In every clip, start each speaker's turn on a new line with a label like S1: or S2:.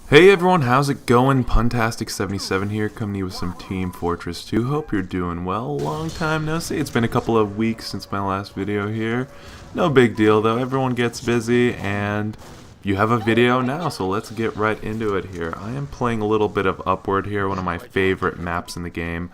S1: Hey everyone, how's it going? Puntastic77 here, coming to you with some Team Fortress 2. Hope you're doing well. Long time no see. It's been a couple of weeks since my last video here. No big deal though, everyone gets busy and you have a video now, so let's get right into it here. I am playing a little bit of Upward here, one of my favorite maps in the game,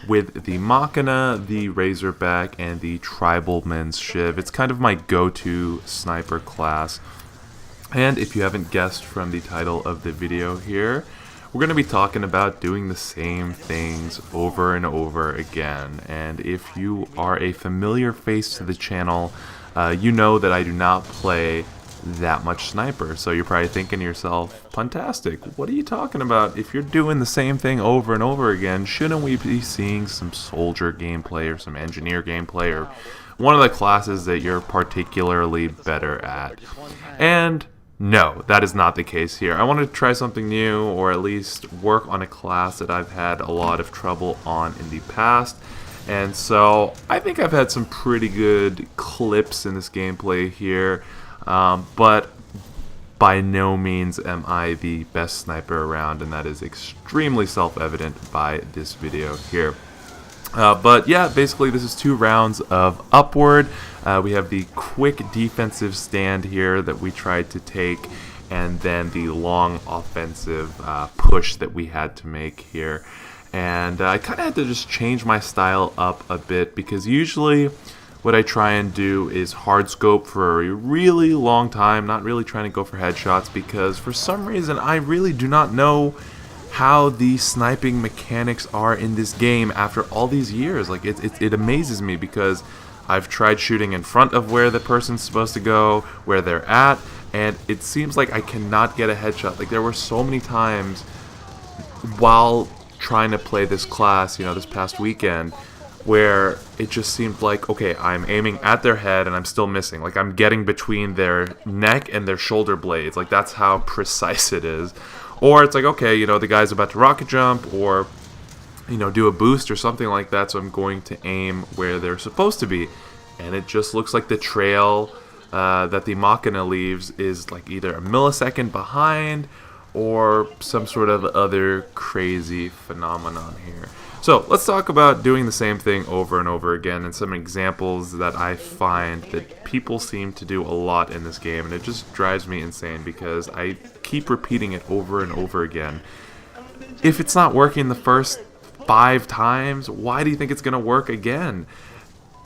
S1: with the Machina, the Razorback, and the Tribalman's Shiv. It's kind of my go-to sniper class. And if you haven't guessed from the title of the video here, we're going to be talking about doing the same things over and over again. And if you are a familiar face to the channel, you know that I do not play that much sniper. So you're probably thinking to yourself, Puntastic, what are you talking about? If you're doing the same thing over and over again, shouldn't we be seeing some soldier gameplay or some engineer gameplay or one of the classes that you're particularly better at? And no, that is not the case here. I wanted to try something new, or at least work on a class that I've had a lot of trouble on in the past. And so I think I've had some pretty good clips in this gameplay here, but by no means am I the best sniper around, and that is extremely self-evident by this video here. But yeah, basically this is 2 rounds of Upward. We have the quick defensive stand here that we tried to take, and then the long offensive push that we had to make here. And I kind of had to just change my style up a bit, because usually what I try and do is hard scope for a really long time, not really trying to go for headshots, because for some reason I really do not know how the sniping mechanics are in this game after all these years. Like it amazes me, because I've tried shooting in front of where the person's supposed to go, where they're at, and it seems like I cannot get a headshot. Like there were so many times while trying to play this class, this past weekend, where it just seemed like, okay, I'm aiming at their head and I'm still missing. Like I'm getting between their neck and their shoulder blades. Like that's how precise it is. Or it's like, okay, the guy's about to rocket jump or, do a boost or something like that, so I'm going to aim where they're supposed to be. And it just looks like the trail that the Machina leaves is like either a millisecond behind or some sort of other crazy phenomenon here. So let's talk about doing the same thing over and over again, and some examples that I find that people seem to do a lot in this game, and it just drives me insane because I keep repeating it over and over again. If it's not working the first 5 times, why do you think it's going to work again?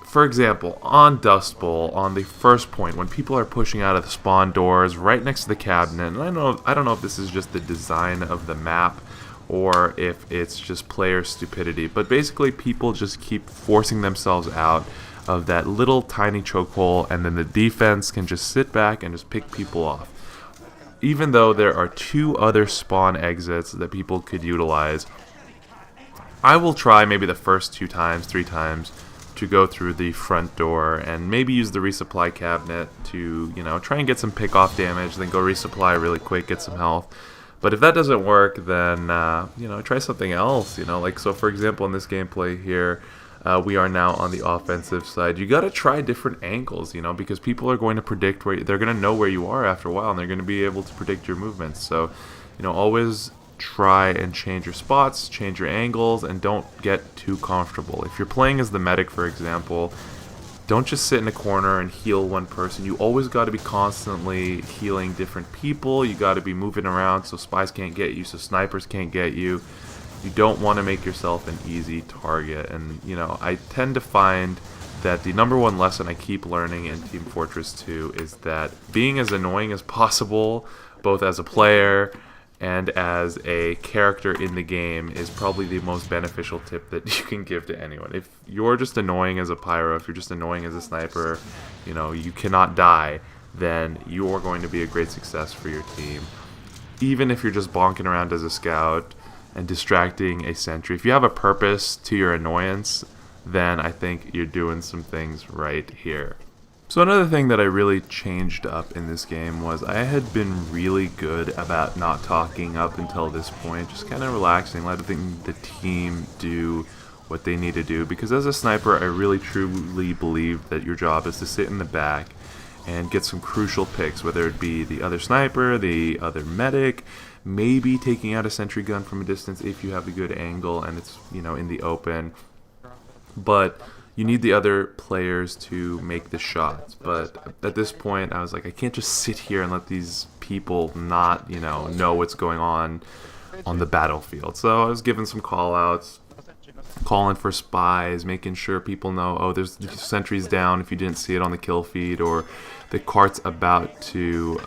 S1: For example, on Dust Bowl, on the first point, when people are pushing out of the spawn doors right next to the cabinet, and I don't know if this is just the design of the map or if it's just player stupidity, but basically people just keep forcing themselves out of that little tiny chokehold, and then the defense can just sit back and just pick people off. Even though there are 2 other spawn exits that people could utilize, I will try maybe the first 2 times, 3 times, to go through the front door and maybe use the resupply cabinet to, try and get some pick-off damage, then go resupply really quick, get some health. But if that doesn't work, then, try something else, like, so for example, in this gameplay here, we are now on the offensive side. You gotta try different angles, because people are going to predict they're gonna know where you are after a while, and they're gonna be able to predict your movements. So, always try and change your spots, change your angles, and don't get too comfortable. If you're playing as the medic, for example, don't just sit in a corner and heal one person. You always got to be constantly healing different people. You got to be moving around so spies can't get you, so snipers can't get you. You don't want to make yourself an easy target. And, I tend to find that the #1 lesson I keep learning in Team Fortress 2 is that being as annoying as possible, both as a player and as a character in the game, is probably the most beneficial tip that you can give to anyone. If you're just annoying as a pyro, if you're just annoying as a sniper, you cannot die, then you are going to be a great success for your team. Even if you're just bonking around as a scout and distracting a sentry, if you have a purpose to your annoyance, then I think you're doing some things right here. So another thing that I really changed up in this game was I had been really good about not talking up until this point, just kind of relaxing, letting the team do what they need to do, because as a sniper I really truly believe that your job is to sit in the back and get some crucial picks, whether it be the other sniper, the other medic, maybe taking out a sentry gun from a distance if you have a good angle and it's, you know, in the open. But you need the other players to make the shots. But at this point, I was like, I can't just sit here and let these people not, you know what's going on the battlefield. So I was giving some call-outs, calling for spies, making sure people know, oh, there's sentries down if you didn't see it on the kill feed, or the cart's about to,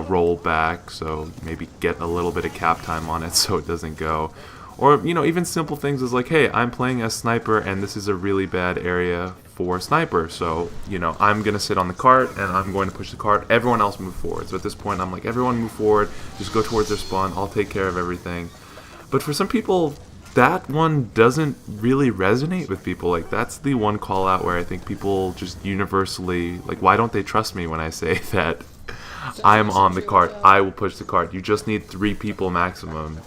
S1: roll back, so maybe get a little bit of cap time on it so it doesn't go. Or, even simple things as like, hey, I'm playing as sniper and this is a really bad area for sniper. So, I'm going to sit on the cart and I'm going to push the cart. Everyone else move forward. So at this point, I'm like, everyone move forward. Just go towards their spawn. I'll take care of everything. But for some people, that one doesn't really resonate with people. Like, that's the one call out where I think people just universally, like, why don't they trust me when I say that I'm on the cart? I will push the cart. You just need 3 people maximum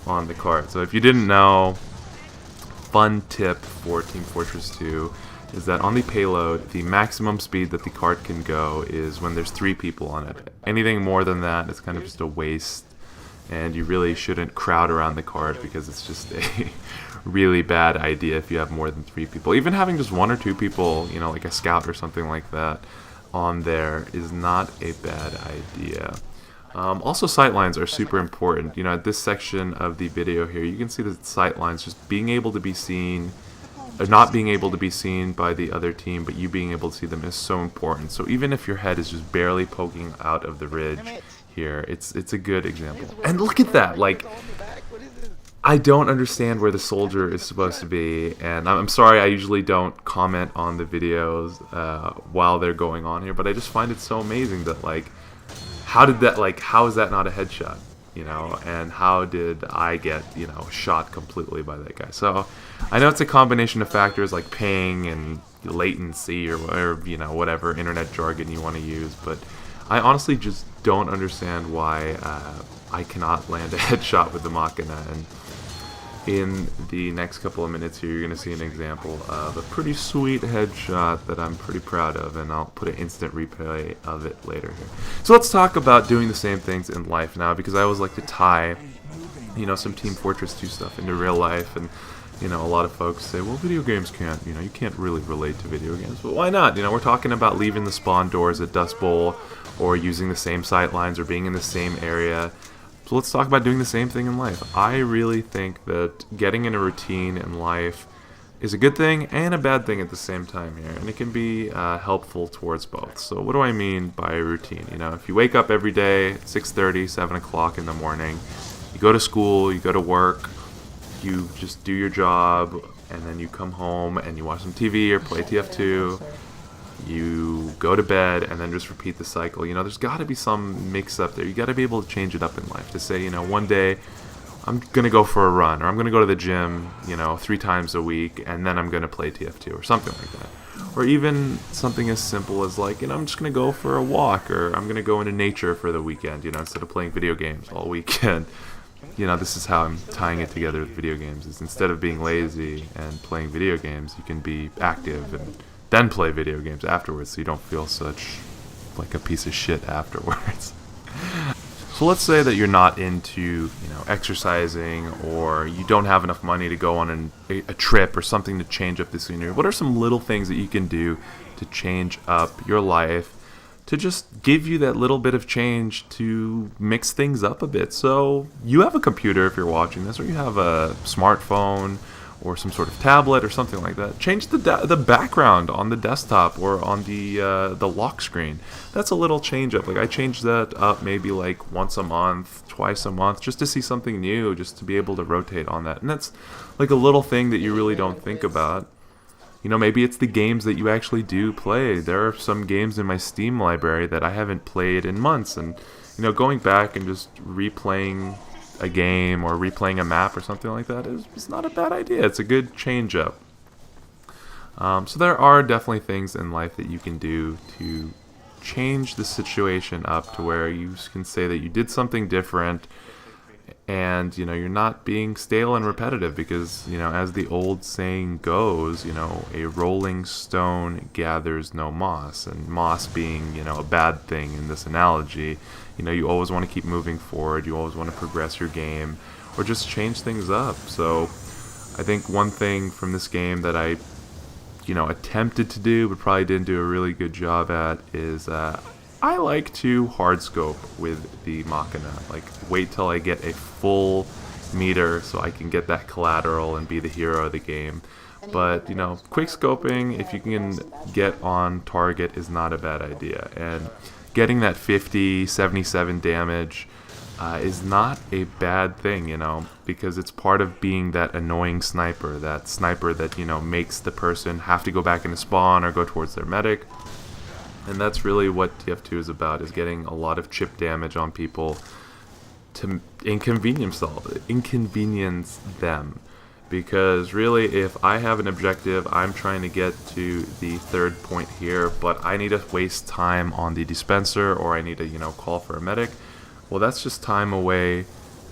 S1: on the cart. So if you didn't know, fun tip for Team Fortress 2 is that on the payload, the maximum speed that the cart can go is when there's 3 people on it. Anything more than that is kind of just a waste, and you really shouldn't crowd around the cart because it's just a really bad idea if you have more than 3 people. Even having just 1 or 2 people, like a scout or something like that on there is not a bad idea. Also, sightlines are super important. At this section of the video here, you can see the sightlines just being able to be seen, or not being able to be seen by the other team, but you being able to see them is so important. So even if your head is just barely poking out of the ridge here, it's a good example. And look at that! Like, I don't understand where the soldier is supposed to be, and I'm sorry, I usually don't comment on the videos while they're going on here, but I just find it so amazing that, like, how is that not a headshot? And how did I get, shot completely by that guy? So I know it's a combination of factors like ping and latency or whatever internet jargon you want to use, but I honestly just don't understand why I cannot land a headshot with the Machina. And in the next couple of minutes here, you're going to see an example of a pretty sweet headshot that I'm pretty proud of, and I'll put an instant replay of it later here. So let's talk about doing the same things in life now, because I always like to tie, some Team Fortress 2 stuff into real life, and, a lot of folks say, well, video games can't, you can't really relate to video games, but why not? We're talking about leaving the spawn doors at Dust Bowl, or using the same sight lines, or being in the same area. So let's talk about doing the same thing in life. I really think that getting in a routine in life is a good thing and a bad thing at the same time here, and it can be helpful towards both. So what do I mean by a routine? If you wake up every day at 6:30, 7 o'clock in the morning, you go to school, you go to work, you just do your job, and then you come home and you watch some TV or play TF2, you go to bed, and then just repeat the cycle. There's got to be some mix-up there. You got to be able to change it up in life. To say, one day I'm going to go for a run, or I'm going to go to the gym, 3 times a week, and then I'm going to play TF2, or something like that. Or even something as simple as, like, I'm just going to go for a walk, or I'm going to go into nature for the weekend, instead of playing video games all weekend. This is how I'm tying it together with video games, is instead of being lazy and playing video games, you can be active and then play video games afterwards, so you don't feel such like a piece of shit afterwards. So let's say that you're not into, exercising, or you don't have enough money to go on a trip or something to change up the scenery. What are some little things that you can do to change up your life, to just give you that little bit of change to mix things up a bit? So you have a computer if you're watching this, or you have a smartphone, or some sort of tablet or something like that. Change the background on the desktop or on the lock screen. That's a little change up. Like, I change that up maybe like once a month, twice a month, just to see something new, just to be able to rotate on that. And that's like a little thing that you really don't think about. Maybe it's the games that you actually do play. There are some games in my Steam library that I haven't played in months, and going back and just replaying a game or replaying a map or something like that is not a bad idea. It's a good change up. So there are definitely things in life that you can do to change the situation up to where you can say that you did something different and you're not being stale and repetitive, because as the old saying goes, a rolling stone gathers no moss, and moss being a bad thing in this analogy. You always want to keep moving forward, you always want to progress your game or just change things up. So I think one thing from this game that I attempted to do but probably didn't do a really good job at is I like to hard scope with the Machina. Like, wait till I get a full meter so I can get that collateral and be the hero of the game. But, quick scoping, if you can get on target, is not a bad idea. And getting that 50, 77 damage is not a bad thing, because it's part of being that annoying sniper that, makes the person have to go back into spawn or go towards their medic. And that's really what TF2 is about, is getting a lot of chip damage on people to inconvenience them. Because really, if I have an objective, I'm trying to get to the third point here, but I need to waste time on the dispenser, or I need to, call for a medic, well, that's just time away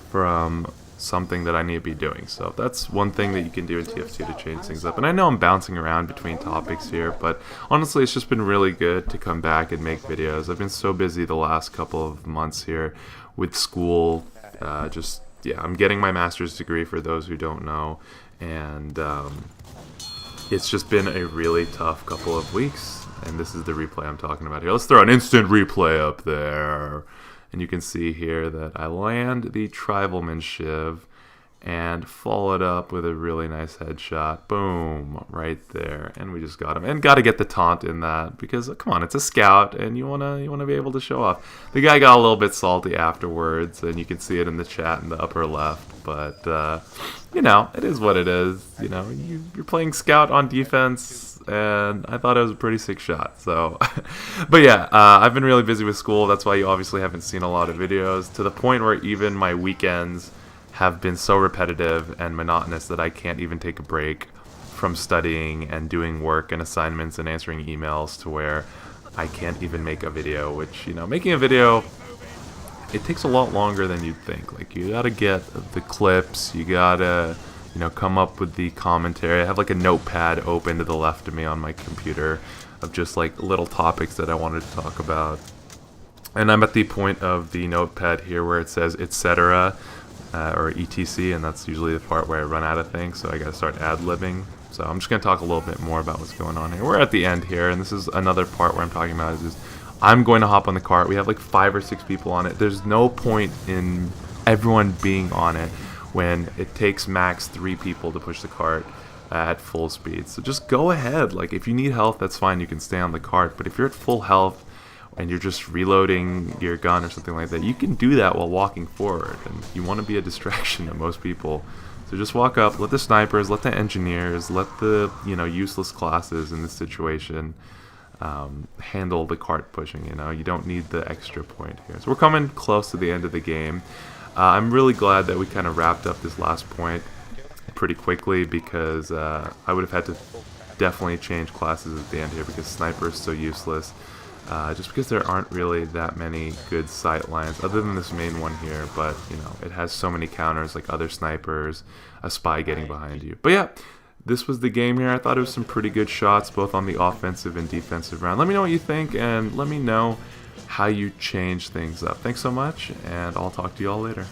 S1: from something that I need to be doing. So that's one thing that you can do in TF2 to change things up. And I know I'm bouncing around between topics here, but honestly, it's just been really good to come back and make videos. I've been so busy the last couple of months here with school. I'm getting my master's degree, for those who don't know, and it's just been a really tough couple of weeks. And this is the replay I'm talking about here. Let's throw an instant replay up there. And you can see here that I land the Tribalman Shiv and follow it up with a really nice headshot. Boom, right there. And we just got him. And got to get the taunt in that, because, come on, it's a scout, and you wanna be able to show off. The guy got a little bit salty afterwards, and you can see it in the chat in the upper left. But, it is what it is. You're playing scout on defense, and I thought it was a pretty sick shot. So, but yeah, I've been really busy with school. That's why you obviously haven't seen a lot of videos, to the point where even my weekends have been so repetitive and monotonous that I can't even take a break from studying and doing work and assignments and answering emails, to where I can't even make a video, which, making a video, it takes a lot longer than you'd think. Like, you gotta get the clips, you gotta come up with the commentary. I have like a notepad open to the left of me on my computer of just like little topics that I wanted to talk about. And I'm at the point of the notepad here where it says etc. Or etc, and that's usually the part where I run out of things, so I gotta start ad-libbing. So I'm just gonna talk a little bit more about what's going on here. We're at the end here, and this is another part where I'm talking about is I'm going to hop on the cart. We have like 5 or 6 people on it. There's no point in everyone being on it when it takes max 3 people to push the cart at full speed. So just go ahead. Like, if you need health, that's fine, you can stay on the cart. But if you're at full health and you're just reloading your gun or something like that, you can do that while walking forward, and you want to be a distraction to most people. So just walk up, let the snipers, let the engineers, let the useless classes in this situation handle the cart pushing. You don't need the extra point here. So we're coming close to the end of the game. I'm really glad that we kind of wrapped up this last point pretty quickly, because I would have had to definitely change classes at the end here, because sniper is so useless. Just because there aren't really that many good sight lines other than this main one here, but it has so many counters, like other snipers, a spy getting behind you. But yeah, this was the game here. I thought it was some pretty good shots, both on the offensive and defensive round. Let me know what you think, and let me know how you change things up. Thanks so much, and I'll talk to you all later.